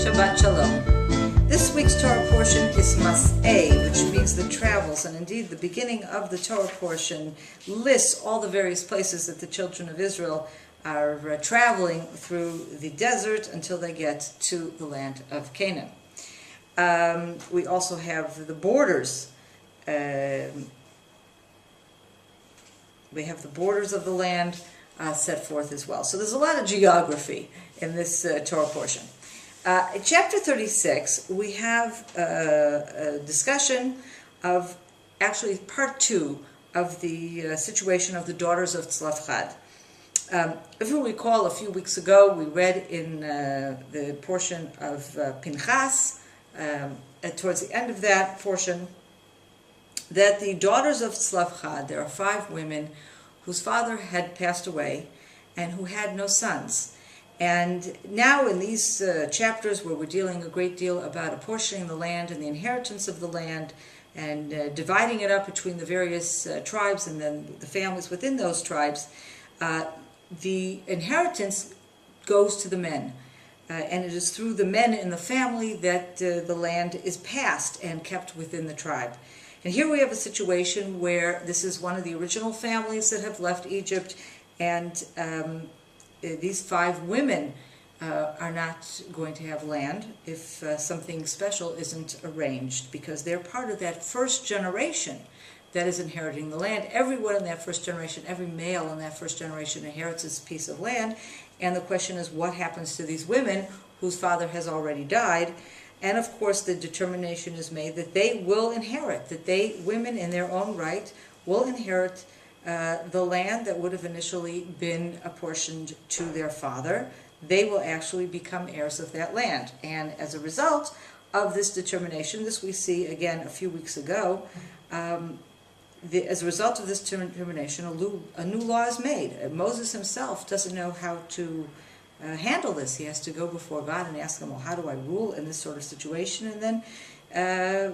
Shabbat Shalom. This week's Torah portion is Mas'eh, which means the travels, and indeed the beginning of the Torah portion lists all the various places that the children of Israel are traveling through the desert until they get to the land of Canaan. We also have the borders. We have the borders of the land set forth as well. So there's a lot of geography in this Torah portion. In chapter 36, we have a discussion of actually part 2 of the situation of the daughters of Tzlafchad. If you recall, a few weeks ago, we read in the portion of Pinchas, towards the end of that portion, that the daughters of Tzlafchad, there are 5 women whose father had passed away and who had no sons. And now in these chapters where we're dealing a great deal about apportioning the land and the inheritance of the land and dividing it up between the various tribes and then the families within those tribes, the inheritance goes to the men. And it is through the men in the family that the land is passed and kept within the tribe. And here we have a situation where this is one of the original families that have left Egypt, and these 5 women are not going to have land if something special isn't arranged, because they're part of that first generation that is inheriting the land. Everyone in that first generation, every male in that first generation inherits this piece of land, and the question is what happens to these women whose father has already died. And of course the determination is made that they will inherit, that women in their own right will inherit the land that would have initially been apportioned to their father. They will actually become heirs of that land. And as a result of this determination, this we see again a few weeks ago, as a result of this determination, a new law is made. Moses himself doesn't know how to handle this. He has to go before God and ask him, well, how do I rule in this sort of situation? And then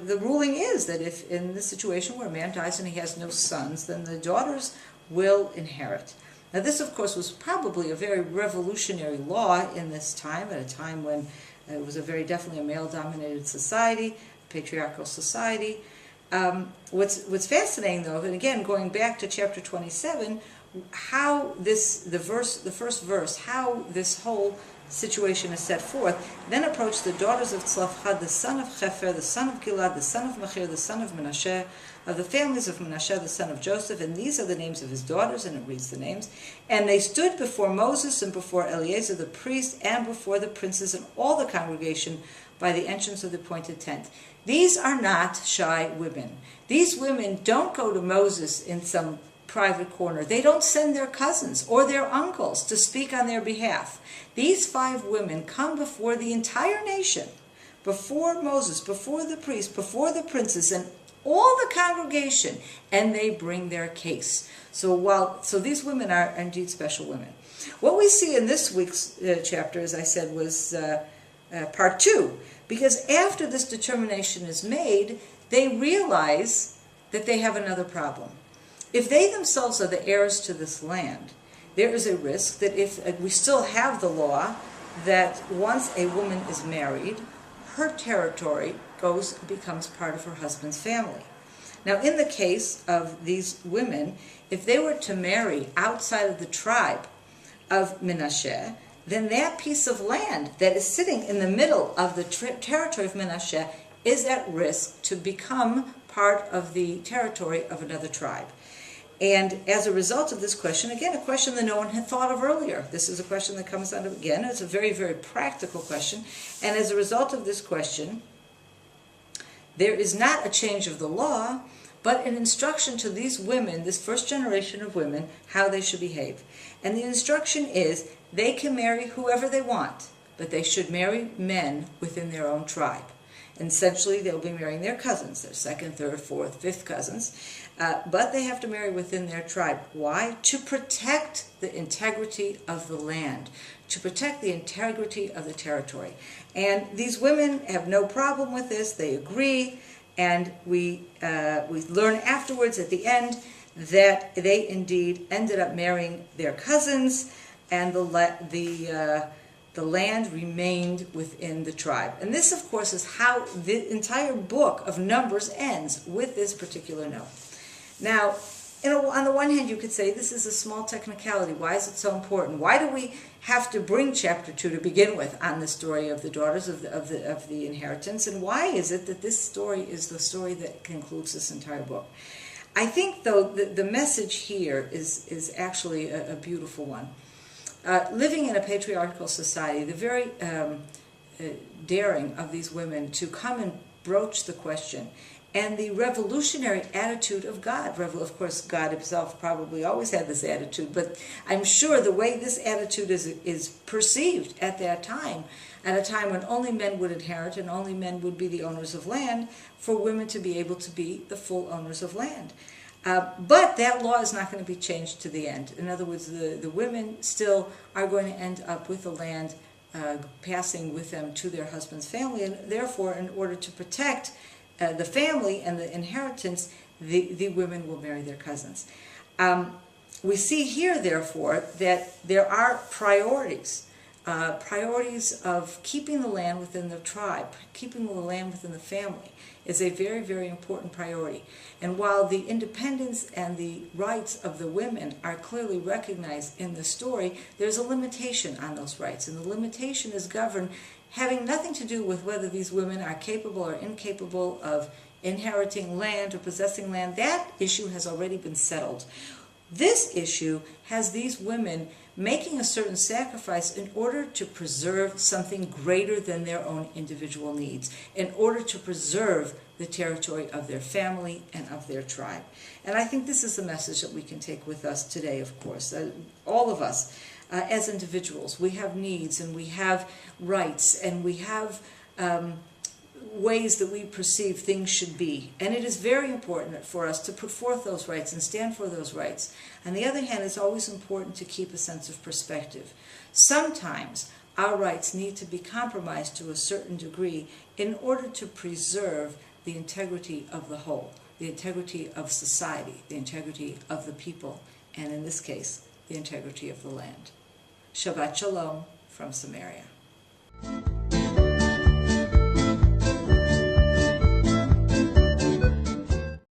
the ruling is that if in this situation where a man dies and he has no sons, then the daughters will inherit. Now this, of course, was probably a very revolutionary law in this time, at a time when it was definitely a male-dominated society, patriarchal society. What's fascinating, though, and again, going back to chapter 27, how the first verse, how this whole situation is set forth, then approach the daughters of Tzlafchad, the son of Chefer, the son of Gilad, the son of Machir, the son of Menashe, of the families of Menashe, the son of Joseph, and these are the names of his daughters, and it reads the names. And they stood before Moses and before Eleazar the priest and before the princes and all the congregation by the entrance of the appointed tent. These are not shy women. These women don't go to Moses in some private corner. They don't send their cousins or their uncles to speak on their behalf. These 5 women come before the entire nation, before Moses, before the priest, before the princes, and all the congregation, and they bring their case. So these women are indeed special women. What we see in this week's chapter, as I said, was part 2, because after this determination is made, they realize that they have another problem. If they themselves are the heirs to this land, there is a risk that if we still have the law that once a woman is married, her territory becomes part of her husband's family. Now, in the case of these women, if they were to marry outside of the tribe of Menashe, then that piece of land that is sitting in the middle of the territory of Menashe is at risk to become part of the territory of another tribe. And as a result of this question, again, a question that no one had thought of earlier. This is a question that comes out of, again, it's a very, very practical question. And as a result of this question, there is not a change of the law, but an instruction to these women, this first generation of women, how they should behave. And the instruction is they can marry whoever they want, but they should marry men within their own tribe. And essentially, they'll be marrying their cousins, their second, third, fourth, fifth cousins. But they have to marry within their tribe. Why? To protect the integrity of the land, to protect the integrity of the territory. And these women have no problem with this. They agree. And we learn afterwards at the end that they indeed ended up marrying their cousins, and the land remained within the tribe. And this, of course, is how the entire book of Numbers ends, with this particular note. Now, on the one hand, you could say this is a small technicality. Why is it so important? Why do we have to bring chapter 2 to begin with on the story of the daughters of the inheritance? And why is it that this story is the story that concludes this entire book? I think, though, the message here is actually a beautiful one. Living in a patriarchal society, the very daring of these women to come and broach the question, and the revolutionary attitude of God. Of course, God himself probably always had this attitude, but I'm sure the way this attitude is perceived at that time, at a time when only men would inherit and only men would be the owners of land, for women to be able to be the full owners of land. But that law is not going to be changed to the end. In other words, the women still are going to end up with the land passing with them to their husband's family, and therefore, in order to protect the family and the inheritance, the women will marry their cousins. We see here, therefore, that there are priorities. Priorities of keeping the land within the tribe, keeping the land within the family is a very, very important priority. And while the independence and the rights of the women are clearly recognized in the story, there's a limitation on those rights. And the limitation is governed having nothing to do with whether these women are capable or incapable of inheriting land or possessing land. That issue has already been settled. This issue has these women making a certain sacrifice in order to preserve something greater than their own individual needs, in order to preserve the territory of their family and of their tribe. And I think this is the message that we can take with us today, of course. All of us, as individuals, we have needs and we have rights and we have ways that we perceive things should be. And it is very important for us to put forth those rights and stand for those rights. On the other hand, it's always important to keep a sense of perspective. Sometimes our rights need to be compromised to a certain degree in order to preserve the integrity of the whole, the integrity of society, the integrity of the people, and in this case, the integrity of the land. Shabbat Shalom from Samaria.